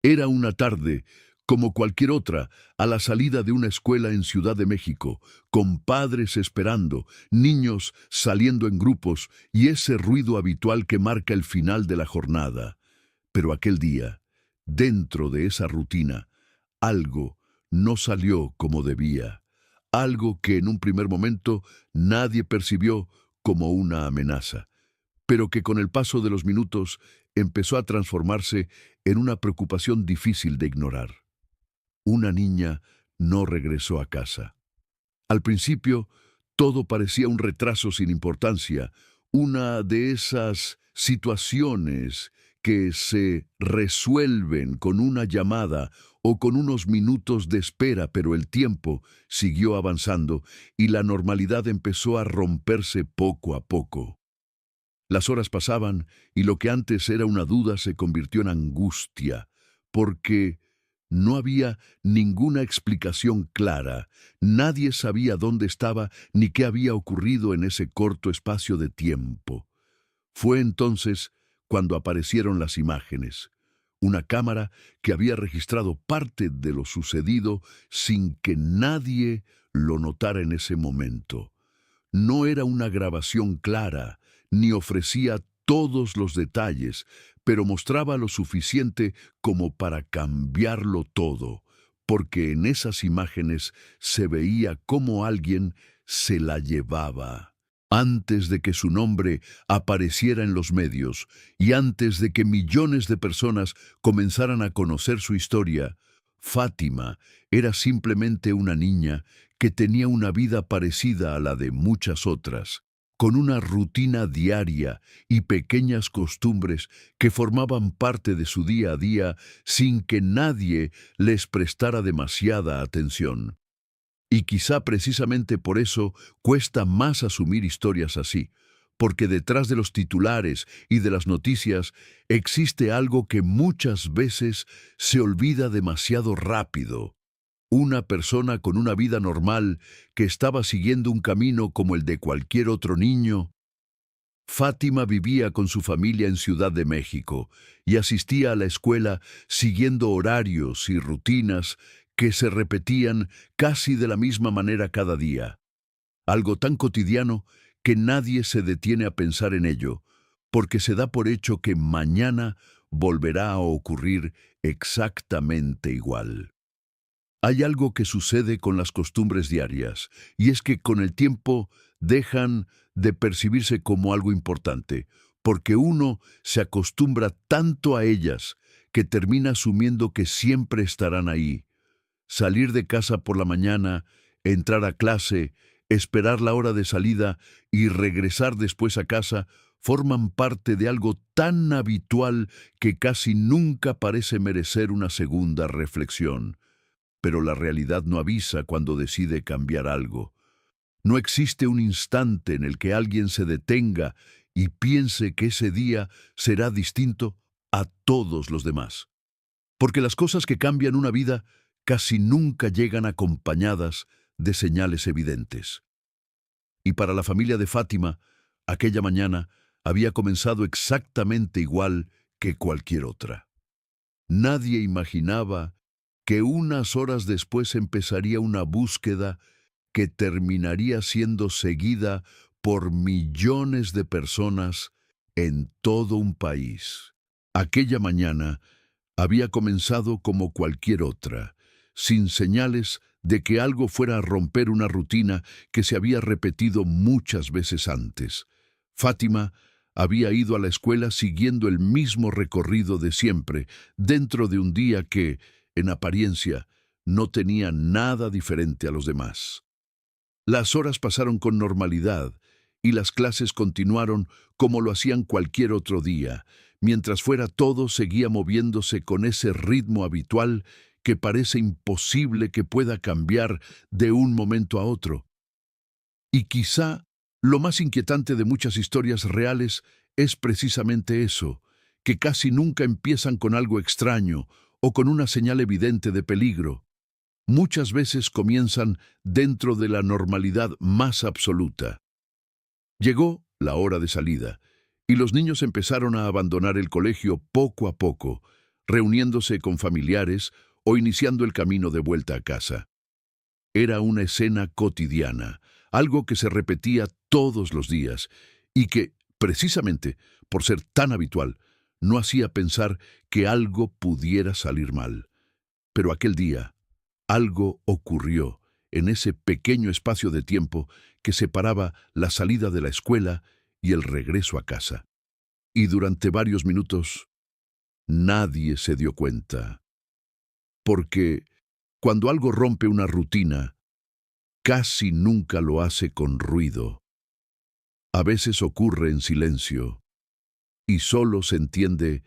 Era una tarde, como cualquier otra, a la salida de una escuela en Ciudad de México, con padres esperando, niños saliendo en grupos y ese ruido habitual que marca el final de la jornada. Pero aquel día, dentro de esa rutina, algo no salió como debía, algo que en un primer momento nadie percibió como una amenaza, pero que con el paso de los minutos empezó a transformarse en una preocupación difícil de ignorar. Una niña no regresó a casa. Al principio, todo parecía un retraso sin importancia, una de esas situaciones que se resuelven con una llamada o con unos minutos de espera, pero el tiempo siguió avanzando y la normalidad empezó a romperse poco a poco. Las horas pasaban y lo que antes era una duda se convirtió en angustia, porque no había ninguna explicación clara. Nadie sabía dónde estaba ni qué había ocurrido en ese corto espacio de tiempo. Fue entonces cuando aparecieron las imágenes. Una cámara que había registrado parte de lo sucedido sin que nadie lo notara en ese momento. No era una grabación clara, ni ofrecía todos los detalles, pero mostraba lo suficiente como para cambiarlo todo, porque en esas imágenes se veía cómo alguien se la llevaba. Antes de que su nombre apareciera en los medios y antes de que millones de personas comenzaran a conocer su historia, Fátima era simplemente una niña que tenía una vida parecida a la de muchas otras, con una rutina diaria y pequeñas costumbres que formaban parte de su día a día sin que nadie les prestara demasiada atención. Y quizá precisamente por eso cuesta más asumir historias así, porque detrás de los titulares y de las noticias existe algo que muchas veces se olvida demasiado rápido. Una persona con una vida normal que estaba siguiendo un camino como el de cualquier otro niño. Fátima vivía con su familia en Ciudad de México y asistía a la escuela siguiendo horarios y rutinas que se repetían casi de la misma manera cada día. Algo tan cotidiano que nadie se detiene a pensar en ello, porque se da por hecho que mañana volverá a ocurrir exactamente igual. Hay algo que sucede con las costumbres diarias, y es que con el tiempo dejan de percibirse como algo importante, porque uno se acostumbra tanto a ellas que termina asumiendo que siempre estarán ahí. Salir de casa por la mañana, entrar a clase, esperar la hora de salida y regresar después a casa forman parte de algo tan habitual que casi nunca parece merecer una segunda reflexión. Pero la realidad no avisa cuando decide cambiar algo. No existe un instante en el que alguien se detenga y piense que ese día será distinto a todos los demás. Porque las cosas que cambian una vida casi nunca llegan acompañadas de señales evidentes. Y para la familia de Fátima, aquella mañana había comenzado exactamente igual que cualquier otra. Nadie imaginaba que unas horas después empezaría una búsqueda que terminaría siendo seguida por millones de personas en todo un país. Aquella mañana había comenzado como cualquier otra, sin señales de que algo fuera a romper una rutina que se había repetido muchas veces antes. Fátima había ido a la escuela siguiendo el mismo recorrido de siempre, dentro de un día que, en apariencia, no tenía nada diferente a los demás. Las horas pasaron con normalidad y las clases continuaron como lo hacían cualquier otro día. Mientras fuera todo seguía moviéndose con ese ritmo habitual que parece imposible que pueda cambiar de un momento a otro. Y quizá lo más inquietante de muchas historias reales es precisamente eso, que casi nunca empiezan con algo extraño o con una señal evidente de peligro. Muchas veces comienzan dentro de la normalidad más absoluta. Llegó la hora de salida, y los niños empezaron a abandonar el colegio poco a poco, reuniéndose con familiares o iniciando el camino de vuelta a casa. Era una escena cotidiana, algo que se repetía todos los días y que, precisamente por ser tan habitual, no hacía pensar que algo pudiera salir mal. Pero aquel día, algo ocurrió en ese pequeño espacio de tiempo que separaba la salida de la escuela y el regreso a casa. Y durante varios minutos, nadie se dio cuenta. Porque cuando algo rompe una rutina, casi nunca lo hace con ruido. A veces ocurre en silencio y solo se entiende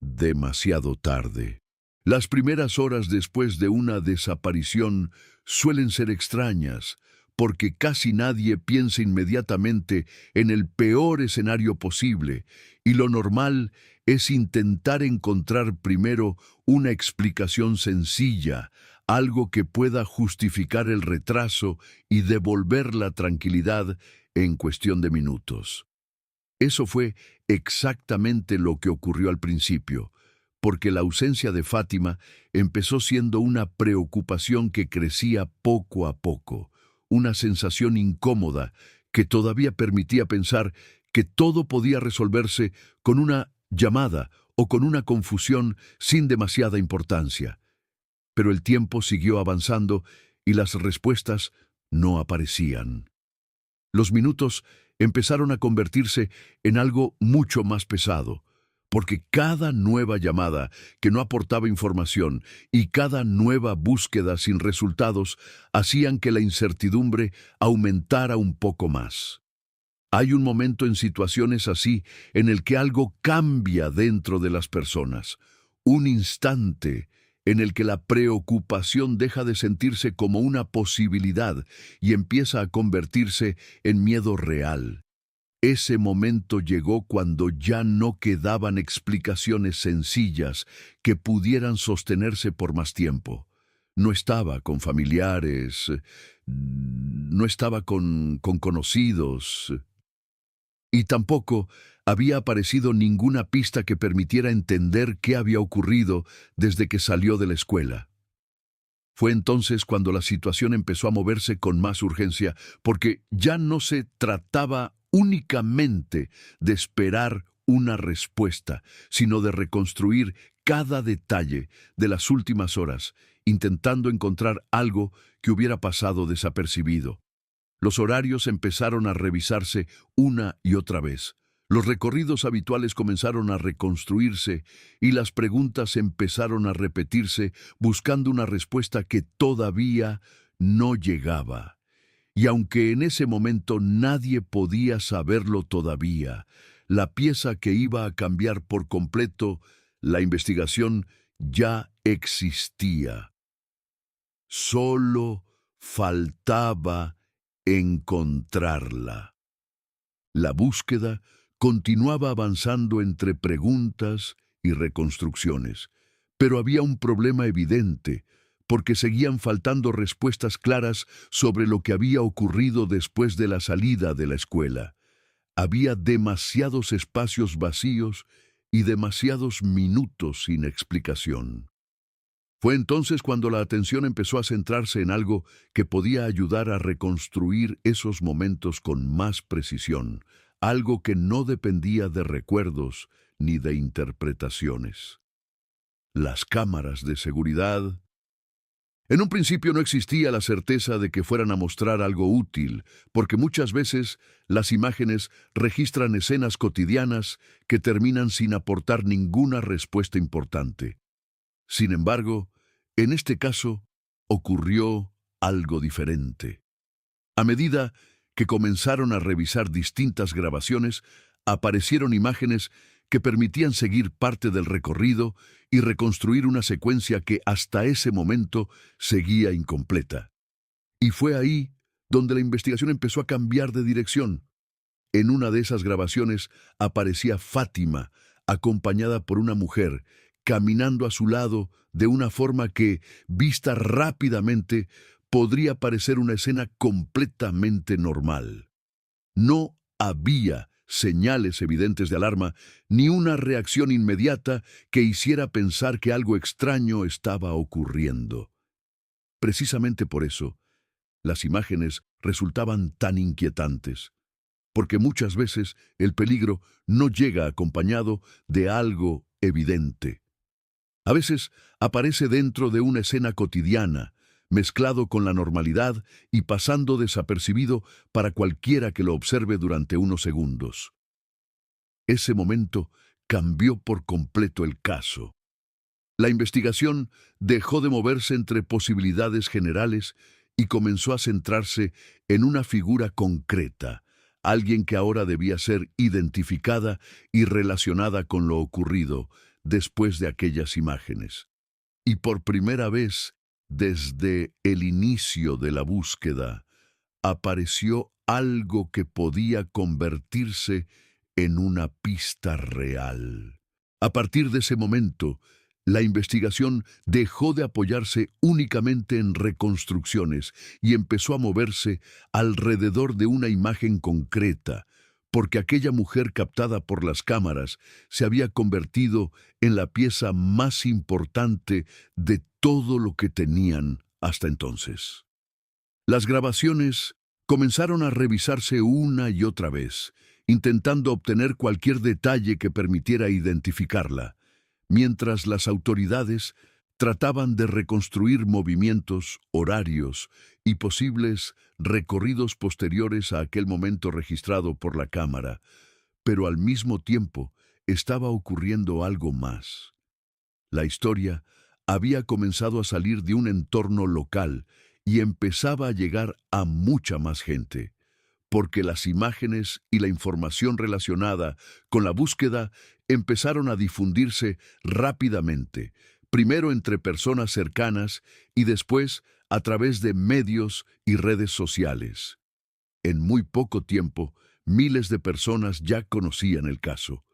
demasiado tarde. Las primeras horas después de una desaparición suelen ser extrañas, porque casi nadie piensa inmediatamente en el peor escenario posible, y lo normal es intentar encontrar primero una explicación sencilla, algo que pueda justificar el retraso y devolver la tranquilidad en cuestión de minutos. Eso fue exactamente lo que ocurrió al principio, porque la ausencia de Fátima empezó siendo una preocupación que crecía poco a poco, una sensación incómoda que todavía permitía pensar que todo podía resolverse con una llamada o con una confusión sin demasiada importancia. Pero el tiempo siguió avanzando y las respuestas no aparecían. Los minutos empezaron a convertirse en algo mucho más pesado, porque cada nueva llamada que no aportaba información y cada nueva búsqueda sin resultados hacían que la incertidumbre aumentara un poco más. Hay un momento en situaciones así en el que algo cambia dentro de las personas, un instante en el que la preocupación deja de sentirse como una posibilidad y empieza a convertirse en miedo real. Ese momento llegó cuando ya no quedaban explicaciones sencillas que pudieran sostenerse por más tiempo. No estaba con familiares, no estaba con conocidos, y tampoco había aparecido ninguna pista que permitiera entender qué había ocurrido desde que salió de la escuela. Fue entonces cuando la situación empezó a moverse con más urgencia, porque ya no se trataba únicamente de esperar una respuesta, sino de reconstruir cada detalle de las últimas horas, intentando encontrar algo que hubiera pasado desapercibido. Los horarios empezaron a revisarse una y otra vez. Los recorridos habituales comenzaron a reconstruirse y las preguntas empezaron a repetirse buscando una respuesta que todavía no llegaba. Y aunque en ese momento nadie podía saberlo todavía, la pieza que iba a cambiar por completo la investigación ya existía. Solo faltaba encontrarla. La búsqueda continuaba avanzando entre preguntas y reconstrucciones, pero había un problema evidente, porque seguían faltando respuestas claras sobre lo que había ocurrido después de la salida de la escuela. Había demasiados espacios vacíos y demasiados minutos sin explicación. Fue entonces cuando la atención empezó a centrarse en algo que podía ayudar a reconstruir esos momentos con más precisión, algo que no dependía de recuerdos ni de interpretaciones. Las cámaras de seguridad. En un principio no existía la certeza de que fueran a mostrar algo útil, porque muchas veces las imágenes registran escenas cotidianas que terminan sin aportar ninguna respuesta importante. Sin embargo, en este caso, ocurrió algo diferente. A medida que comenzaron a revisar distintas grabaciones, aparecieron imágenes que permitían seguir parte del recorrido y reconstruir una secuencia que hasta ese momento seguía incompleta. Y fue ahí donde la investigación empezó a cambiar de dirección. En una de esas grabaciones aparecía Fátima, acompañada por una mujer, caminando a su lado de una forma que, vista rápidamente, podría parecer una escena completamente normal. No había señales evidentes de alarma, ni una reacción inmediata que hiciera pensar que algo extraño estaba ocurriendo. Precisamente por eso, las imágenes resultaban tan inquietantes, porque muchas veces el peligro no llega acompañado de algo evidente. A veces aparece dentro de una escena cotidiana, mezclado con la normalidad y pasando desapercibido para cualquiera que lo observe durante unos segundos. Ese momento cambió por completo el caso. La investigación dejó de moverse entre posibilidades generales y comenzó a centrarse en una figura concreta, alguien que ahora debía ser identificada y relacionada con lo ocurrido después de aquellas imágenes. Y por primera vez, desde el inicio de la búsqueda, apareció algo que podía convertirse en una pista real. A partir de ese momento, la investigación dejó de apoyarse únicamente en reconstrucciones y empezó a moverse alrededor de una imagen concreta, porque aquella mujer captada por las cámaras se había convertido en la pieza más importante de todo lo que tenían hasta entonces. Las grabaciones comenzaron a revisarse una y otra vez, intentando obtener cualquier detalle que permitiera identificarla, mientras las autoridades trataban de reconstruir movimientos, horarios y posibles recorridos posteriores a aquel momento registrado por la cámara, pero al mismo tiempo estaba ocurriendo algo más. La historia había comenzado a salir de un entorno local y empezaba a llegar a mucha más gente, porque las imágenes y la información relacionada con la búsqueda empezaron a difundirse rápidamente, primero entre personas cercanas y después a través de medios y redes sociales. En muy poco tiempo, miles de personas ya conocían el caso.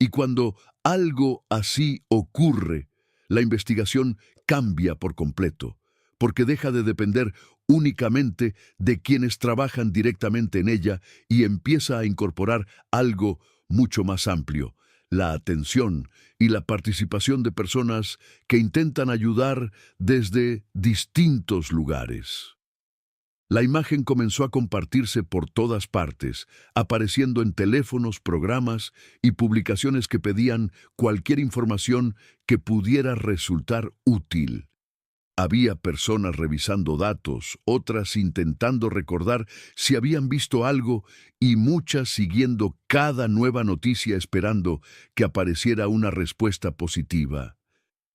Y cuando algo así ocurre, la investigación cambia por completo, porque deja de depender únicamente de quienes trabajan directamente en ella y empieza a incorporar algo mucho más amplio: la atención y la participación de personas que intentan ayudar desde distintos lugares. La imagen comenzó a compartirse por todas partes, apareciendo en teléfonos, programas y publicaciones que pedían cualquier información que pudiera resultar útil. Había personas revisando datos, otras intentando recordar si habían visto algo y muchas siguiendo cada nueva noticia esperando que apareciera una respuesta positiva.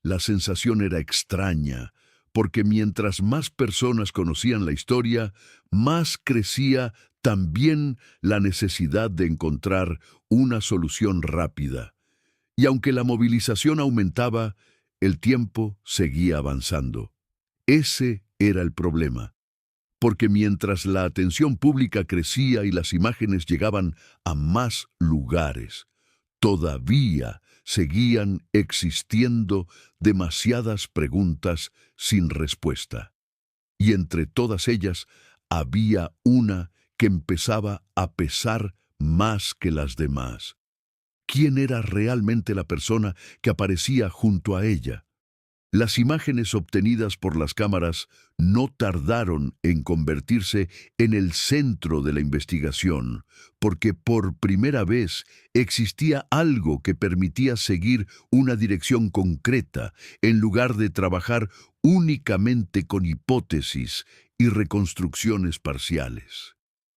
La sensación era extraña, porque mientras más personas conocían la historia, más crecía también la necesidad de encontrar una solución rápida. Y aunque la movilización aumentaba, el tiempo seguía avanzando. Ese era el problema, porque mientras la atención pública crecía y las imágenes llegaban a más lugares, todavía seguían existiendo demasiadas preguntas sin respuesta. Y entre todas ellas había una que empezaba a pesar más que las demás. ¿Quién era realmente la persona que aparecía junto a ella? Las imágenes obtenidas por las cámaras no tardaron en convertirse en el centro de la investigación, porque por primera vez existía algo que permitía seguir una dirección concreta, en lugar de trabajar únicamente con hipótesis y reconstrucciones parciales.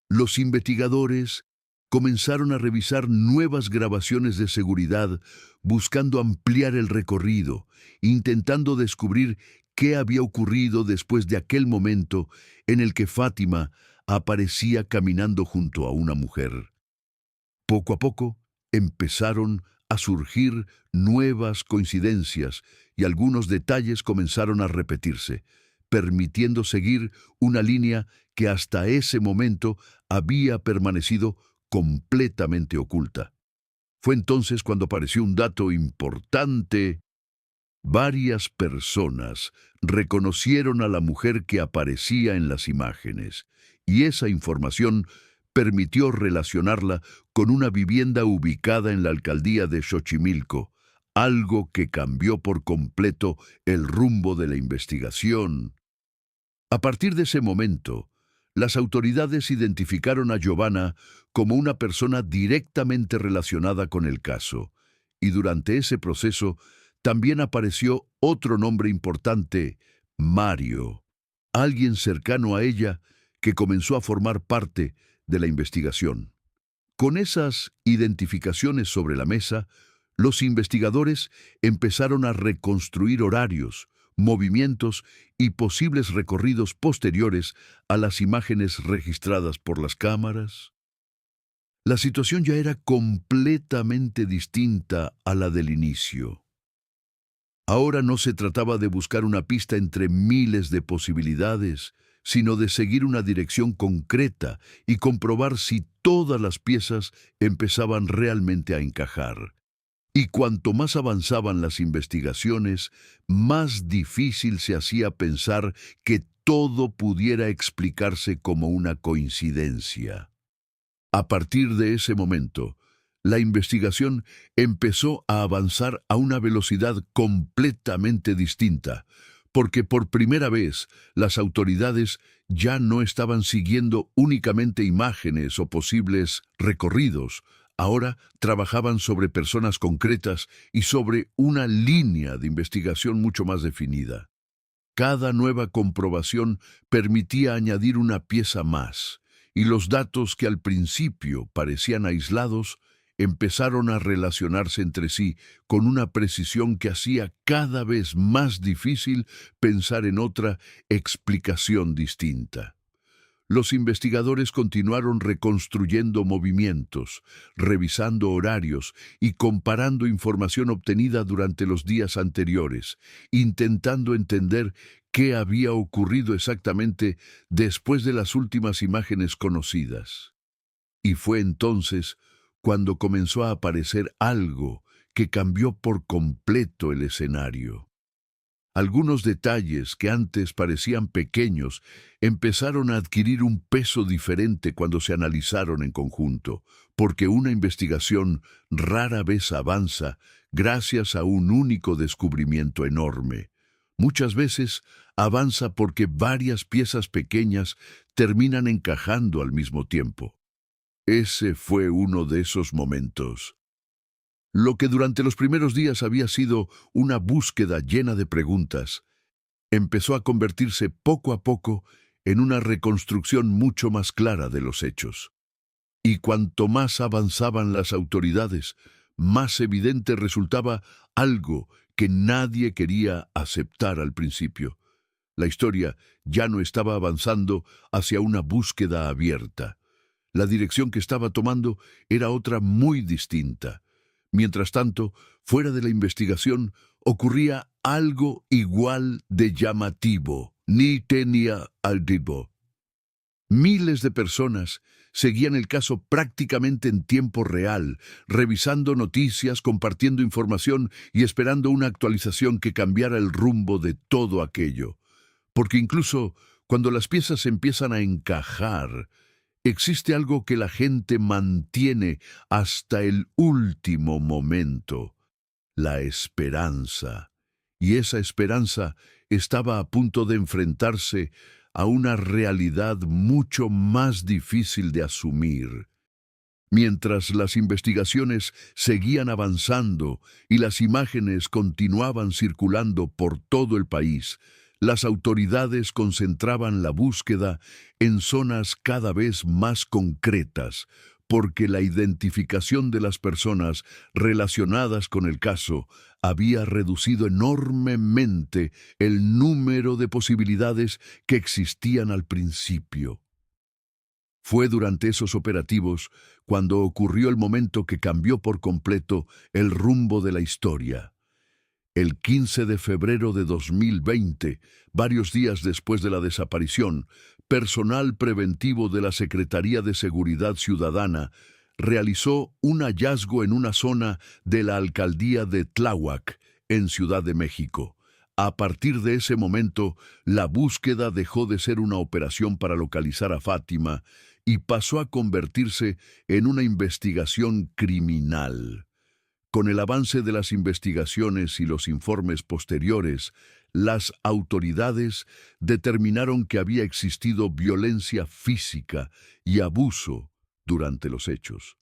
Los investigadores comenzaron a revisar nuevas grabaciones de seguridad, buscando ampliar el recorrido, intentando descubrir qué había ocurrido después de aquel momento en el que Fátima aparecía caminando junto a una mujer. Poco a poco empezaron a surgir nuevas coincidencias y algunos detalles comenzaron a repetirse, permitiendo seguir una línea que hasta ese momento había permanecido completamente oculta. Fue entonces cuando apareció un dato importante. Varias personas reconocieron a la mujer que aparecía en las imágenes, y esa información permitió relacionarla con una vivienda ubicada en la alcaldía de Xochimilco, algo que cambió por completo el rumbo de la investigación. A partir de ese momento, las autoridades identificaron a Giovanna como una persona directamente relacionada con el caso, y durante ese proceso también apareció otro nombre importante, Mario, alguien cercano a ella que comenzó a formar parte de la investigación. Con esas identificaciones sobre la mesa, los investigadores empezaron a reconstruir horarios, movimientos y posibles recorridos posteriores a las imágenes registradas por las cámaras. La situación ya era completamente distinta a la del inicio. Ahora no se trataba de buscar una pista entre miles de posibilidades, sino de seguir una dirección concreta y comprobar si todas las piezas empezaban realmente a encajar. Y cuanto más avanzaban las investigaciones, más difícil se hacía pensar que todo pudiera explicarse como una coincidencia. A partir de ese momento, la investigación empezó a avanzar a una velocidad completamente distinta, porque por primera vez las autoridades ya no estaban siguiendo únicamente imágenes o posibles recorridos. Ahora trabajaban sobre personas concretas y sobre una línea de investigación mucho más definida. Cada nueva comprobación permitía añadir una pieza más, y los datos que al principio parecían aislados empezaron a relacionarse entre sí con una precisión que hacía cada vez más difícil pensar en otra explicación distinta. Los investigadores continuaron reconstruyendo movimientos, revisando horarios y comparando información obtenida durante los días anteriores, intentando entender qué había ocurrido exactamente después de las últimas imágenes conocidas. Y fue entonces cuando comenzó a aparecer algo que cambió por completo el escenario. Algunos detalles que antes parecían pequeños empezaron a adquirir un peso diferente cuando se analizaron en conjunto, porque una investigación rara vez avanza gracias a un único descubrimiento enorme. Muchas veces avanza porque varias piezas pequeñas terminan encajando al mismo tiempo. Ese fue uno de esos momentos. Lo que durante los primeros días había sido una búsqueda llena de preguntas, empezó a convertirse poco a poco en una reconstrucción mucho más clara de los hechos. Y cuanto más avanzaban las autoridades, más evidente resultaba algo que nadie quería aceptar al principio. La historia ya no estaba avanzando hacia una búsqueda abierta. La dirección que estaba tomando era otra muy distinta. Mientras tanto, fuera de la investigación, ocurría algo igual de llamativo. Ni tenía altivo. Miles de personas seguían el caso prácticamente en tiempo real, revisando noticias, compartiendo información y esperando una actualización que cambiara el rumbo de todo aquello. Porque incluso cuando las piezas empiezan a encajar, existe algo que la gente mantiene hasta el último momento: la esperanza. Y esa esperanza estaba a punto de enfrentarse a una realidad mucho más difícil de asumir. Mientras las investigaciones seguían avanzando y las imágenes continuaban circulando por todo el país, las autoridades concentraban la búsqueda en zonas cada vez más concretas, porque la identificación de las personas relacionadas con el caso había reducido enormemente el número de posibilidades que existían al principio. Fue durante esos operativos cuando ocurrió el momento que cambió por completo el rumbo de la historia. El 15 de febrero de 2020, varios días después de la desaparición, personal preventivo de la Secretaría de Seguridad Ciudadana realizó un hallazgo en una zona de la alcaldía de Tláhuac, en Ciudad de México, A partir de ese momento, la búsqueda dejó de ser una operación para localizar a Fátima y pasó a convertirse en una investigación criminal. Con el avance de las investigaciones y los informes posteriores, las autoridades determinaron que había existido violencia física y abuso durante los hechos,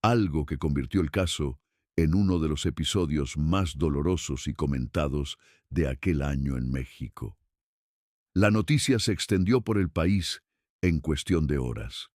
algo que convirtió el caso en uno de los episodios más dolorosos y comentados de aquel año en México. La noticia se extendió por el país en cuestión de horas.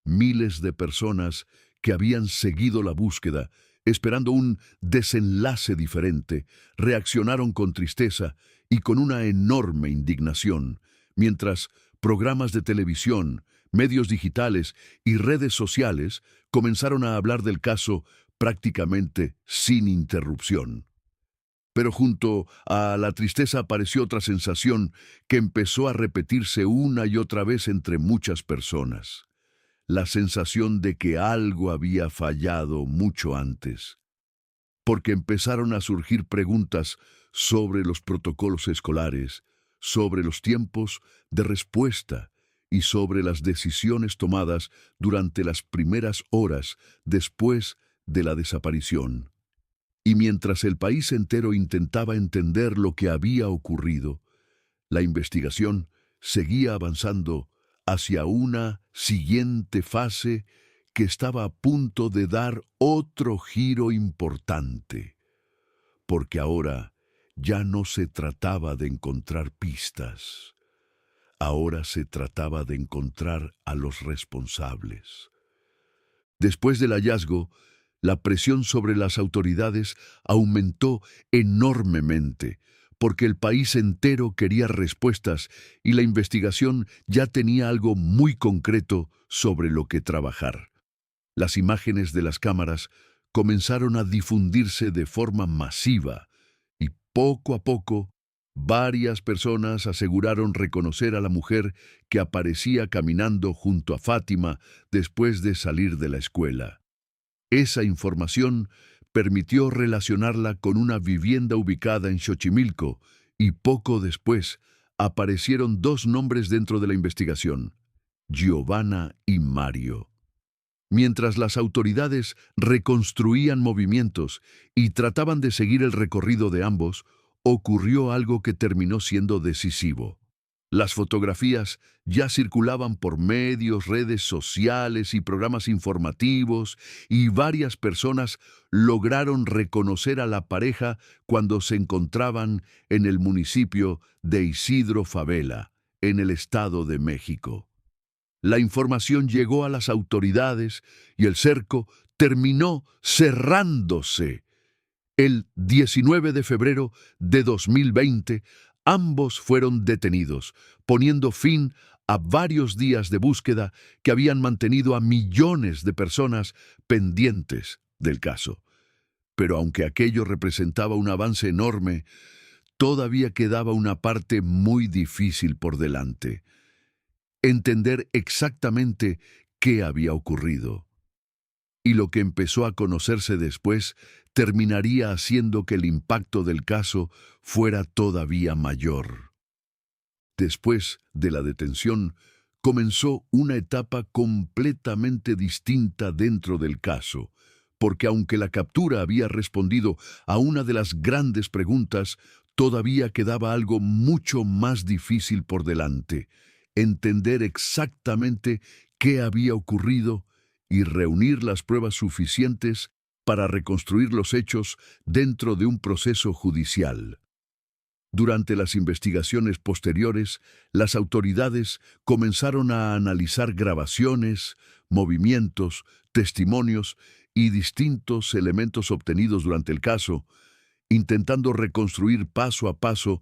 Miles de personas que habían seguido la búsqueda, esperando un desenlace diferente, reaccionaron con tristeza y con una enorme indignación, mientras programas de televisión, medios digitales y redes sociales comenzaron a hablar del caso prácticamente sin interrupción. Pero junto a la tristeza apareció otra sensación que empezó a repetirse una y otra vez entre muchas personas: la sensación de que algo había fallado mucho antes, porque empezaron a surgir preguntas sobre los protocolos escolares, sobre los tiempos de respuesta y sobre las decisiones tomadas durante las primeras horas después de la desaparición. Y mientras el país entero intentaba entender lo que había ocurrido, la investigación seguía avanzando hacia una siguiente fase que estaba a punto de dar otro giro importante, porque ahora ya no se trataba de encontrar pistas, ahora se trataba de encontrar a los responsables. Después del hallazgo, la presión sobre las autoridades aumentó enormemente, porque el país entero quería respuestas y la investigación ya tenía algo muy concreto sobre lo que trabajar. Las imágenes de las cámaras comenzaron a difundirse de forma masiva y poco a poco varias personas aseguraron reconocer a la mujer que aparecía caminando junto a Fátima después de salir de la escuela. Esa información permitió relacionarla con una vivienda ubicada en Xochimilco y poco después aparecieron dos nombres dentro de la investigación: Giovanna y Mario. Mientras las autoridades reconstruían movimientos y trataban de seguir el recorrido de ambos, ocurrió algo que terminó siendo decisivo. Las fotografías ya circulaban por medios, redes sociales y programas informativos, y varias personas lograron reconocer a la pareja cuando se encontraban en el municipio de Isidro Fabela, en el Estado de México. La información llegó a las autoridades y el cerco terminó cerrándose. El 19 de febrero de 2020, ambos fueron detenidos, poniendo fin a varios días de búsqueda que habían mantenido a millones de personas pendientes del caso. Pero aunque aquello representaba un avance enorme, todavía quedaba una parte muy difícil por delante: entender exactamente qué había ocurrido. Y lo que empezó a conocerse después terminaría haciendo que el impacto del caso fuera todavía mayor. Después de la detención, comenzó una etapa completamente distinta dentro del caso, porque aunque la captura había respondido a una de las grandes preguntas, todavía quedaba algo mucho más difícil por delante: entender exactamente qué había ocurrido y reunir las pruebas suficientes para reconstruir los hechos dentro de un proceso judicial. Durante las investigaciones posteriores, las autoridades comenzaron a analizar grabaciones, movimientos, testimonios y distintos elementos obtenidos durante el caso, intentando reconstruir paso a paso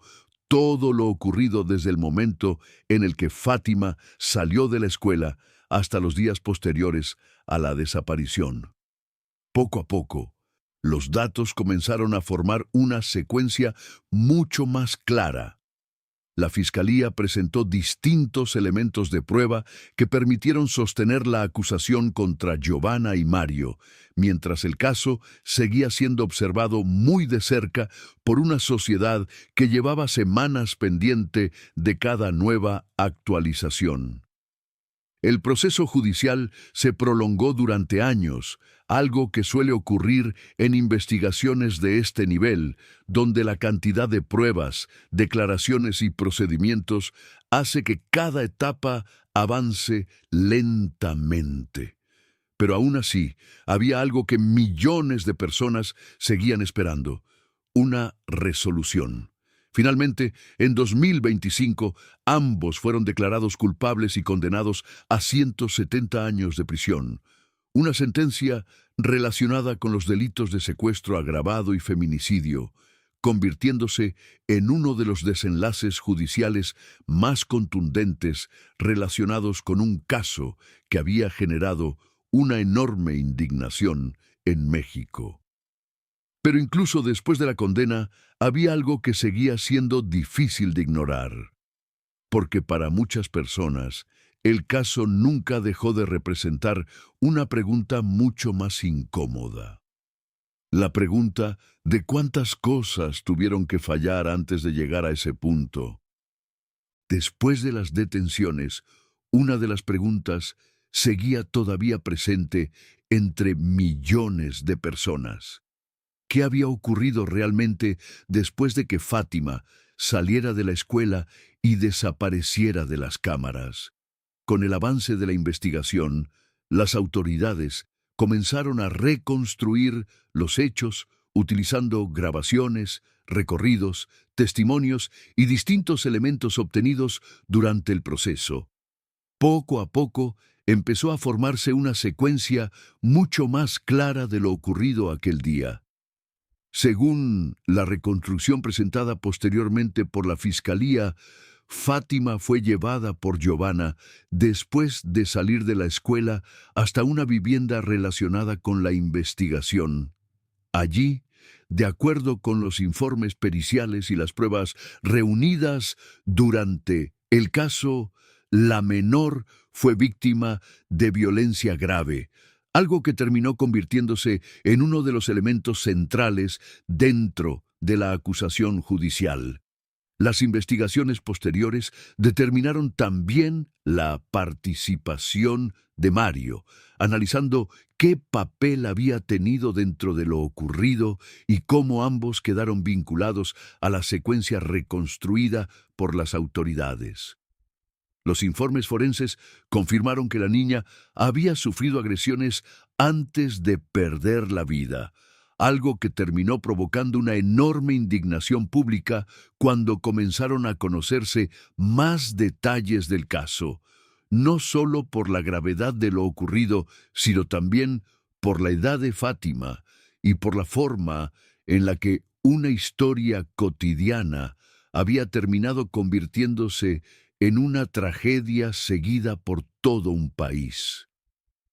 todo lo ocurrido desde el momento en el que Fátima salió de la escuela hasta los días posteriores a la desaparición. Poco a poco, los datos comenzaron a formar una secuencia mucho más clara. La Fiscalía presentó distintos elementos de prueba que permitieron sostener la acusación contra Giovanna y Mario, mientras el caso seguía siendo observado muy de cerca por una sociedad que llevaba semanas pendiente de cada nueva actualización. El proceso judicial se prolongó durante años, algo que suele ocurrir en investigaciones de este nivel, donde la cantidad de pruebas, declaraciones y procedimientos hace que cada etapa avance lentamente. Pero aún así, había algo que millones de personas seguían esperando: una resolución. Finalmente, en 2025, ambos fueron declarados culpables y condenados a 170 años de prisión, una sentencia relacionada con los delitos de secuestro agravado y feminicidio, convirtiéndose en uno de los desenlaces judiciales más contundentes relacionados con un caso que había generado una enorme indignación en México. Pero incluso después de la condena, había algo que seguía siendo difícil de ignorar, porque para muchas personas, el caso nunca dejó de representar una pregunta mucho más incómoda. La pregunta de cuántas cosas tuvieron que fallar antes de llegar a ese punto. Después de las detenciones, una de las preguntas seguía todavía presente entre millones de personas. ¿Qué había ocurrido realmente después de que Fátima saliera de la escuela y desapareciera de las cámaras? Con el avance de la investigación, las autoridades comenzaron a reconstruir los hechos utilizando grabaciones, recorridos, testimonios y distintos elementos obtenidos durante el proceso. Poco a poco empezó a formarse una secuencia mucho más clara de lo ocurrido aquel día. Según la reconstrucción presentada posteriormente por la Fiscalía, Fátima fue llevada por Giovanna después de salir de la escuela hasta una vivienda relacionada con la investigación. Allí, de acuerdo con los informes periciales y las pruebas reunidas durante el caso, la menor fue víctima de violencia grave, algo que terminó convirtiéndose en uno de los elementos centrales dentro de la acusación judicial. Las investigaciones posteriores determinaron también la participación de Mario, analizando qué papel había tenido dentro de lo ocurrido y cómo ambos quedaron vinculados a la secuencia reconstruida por las autoridades. Los informes forenses confirmaron que la niña había sufrido agresiones antes de perder la vida, algo que terminó provocando una enorme indignación pública cuando comenzaron a conocerse más detalles del caso, no solo por la gravedad de lo ocurrido, sino también por la edad de Fátima y por la forma en la que una historia cotidiana había terminado convirtiéndose en una tragedia seguida por todo un país.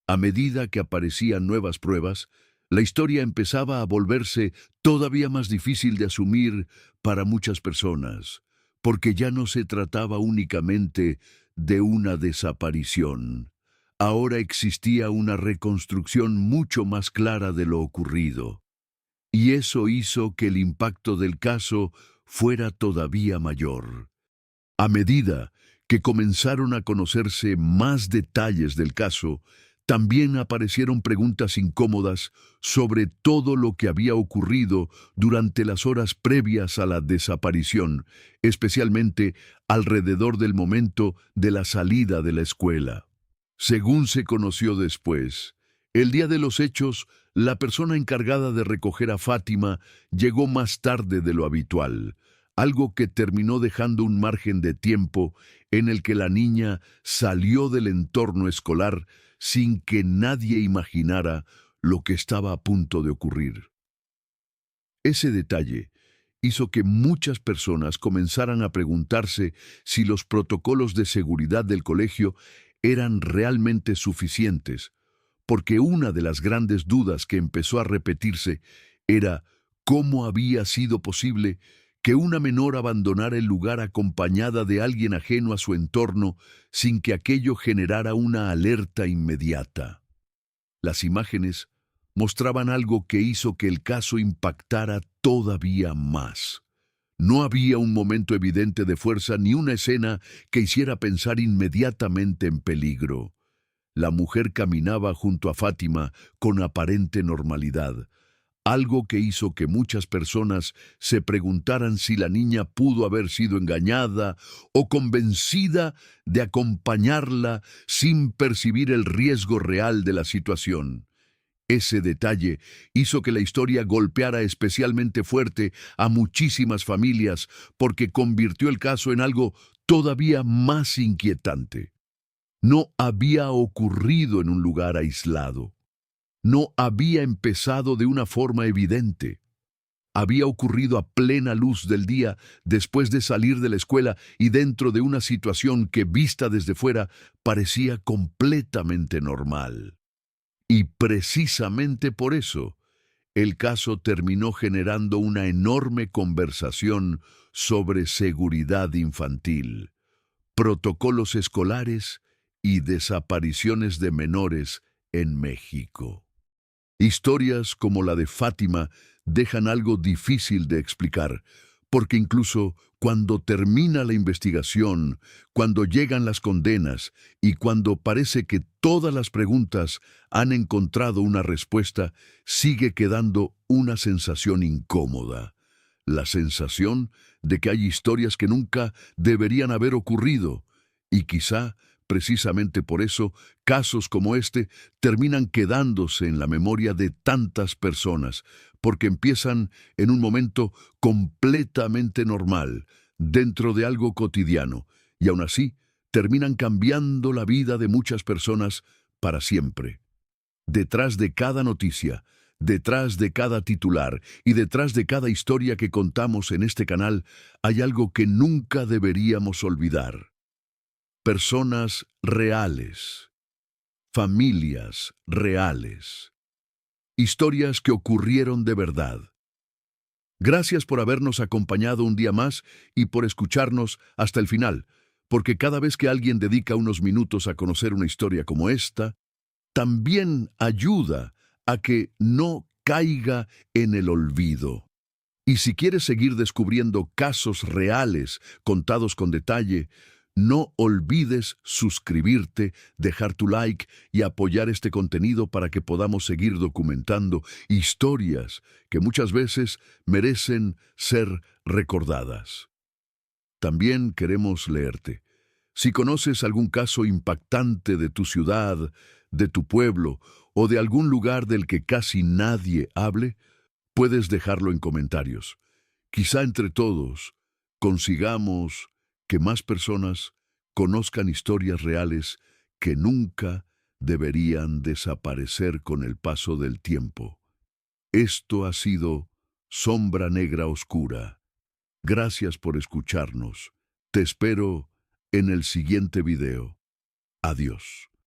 A medida que aparecían nuevas pruebas, la historia empezaba a volverse todavía más difícil de asumir para muchas personas, porque ya no se trataba únicamente de una desaparición. Ahora existía una reconstrucción mucho más clara de lo ocurrido, y eso hizo que el impacto del caso fuera todavía mayor. A medida que comenzaron a conocerse más detalles del caso, también aparecieron preguntas incómodas sobre todo lo que había ocurrido durante las horas previas a la desaparición, especialmente alrededor del momento de la salida de la escuela. Según se conoció después, el día de los hechos, la persona encargada de recoger a Fátima llegó más tarde de lo habitual, algo que terminó dejando un margen de tiempo en el que la niña salió del entorno escolar sin que nadie imaginara lo que estaba a punto de ocurrir. Ese detalle hizo que muchas personas comenzaran a preguntarse si los protocolos de seguridad del colegio eran realmente suficientes, porque una de las grandes dudas que empezó a repetirse era cómo había sido posible que una menor abandonara el lugar acompañada de alguien ajeno a su entorno sin que aquello generara una alerta inmediata. Las imágenes mostraban algo que hizo que el caso impactara todavía más. No había un momento evidente de fuerza ni una escena que hiciera pensar inmediatamente en peligro. La mujer caminaba junto a Fátima con aparente normalidad, algo que hizo que muchas personas se preguntaran si la niña pudo haber sido engañada o convencida de acompañarla sin percibir el riesgo real de la situación. Ese detalle hizo que la historia golpeara especialmente fuerte a muchísimas familias porque convirtió el caso en algo todavía más inquietante. No había ocurrido en un lugar aislado. No había empezado de una forma evidente. Había ocurrido a plena luz del día después de salir de la escuela y dentro de una situación que, vista desde fuera, parecía completamente normal. Y precisamente por eso, el caso terminó generando una enorme conversación sobre seguridad infantil, protocolos escolares y desapariciones de menores en México. Historias como la de Fátima dejan algo difícil de explicar, porque incluso cuando termina la investigación, cuando llegan las condenas y cuando parece que todas las preguntas han encontrado una respuesta, sigue quedando una sensación incómoda. La sensación de que hay historias que nunca deberían haber ocurrido y quizá, precisamente por eso, casos como este terminan quedándose en la memoria de tantas personas, porque empiezan en un momento completamente normal, dentro de algo cotidiano, y aún así terminan cambiando la vida de muchas personas para siempre. Detrás de cada noticia, detrás de cada titular y detrás de cada historia que contamos en este canal, hay algo que nunca deberíamos olvidar. Personas reales, familias reales, historias que ocurrieron de verdad. Gracias por habernos acompañado un día más y por escucharnos hasta el final, porque cada vez que alguien dedica unos minutos a conocer una historia como esta, también ayuda a que no caiga en el olvido. Y si quieres seguir descubriendo casos reales contados con detalle, no olvides suscribirte, dejar tu like y apoyar este contenido para que podamos seguir documentando historias que muchas veces merecen ser recordadas. También queremos leerte. Si conoces algún caso impactante de tu ciudad, de tu pueblo o de algún lugar del que casi nadie hable, puedes dejarlo en comentarios. Quizá entre todos consigamos que más personas conozcan historias reales que nunca deberían desaparecer con el paso del tiempo. Esto ha sido Sombra Negra Oscura. Gracias por escucharnos. Te espero en el siguiente video. Adiós.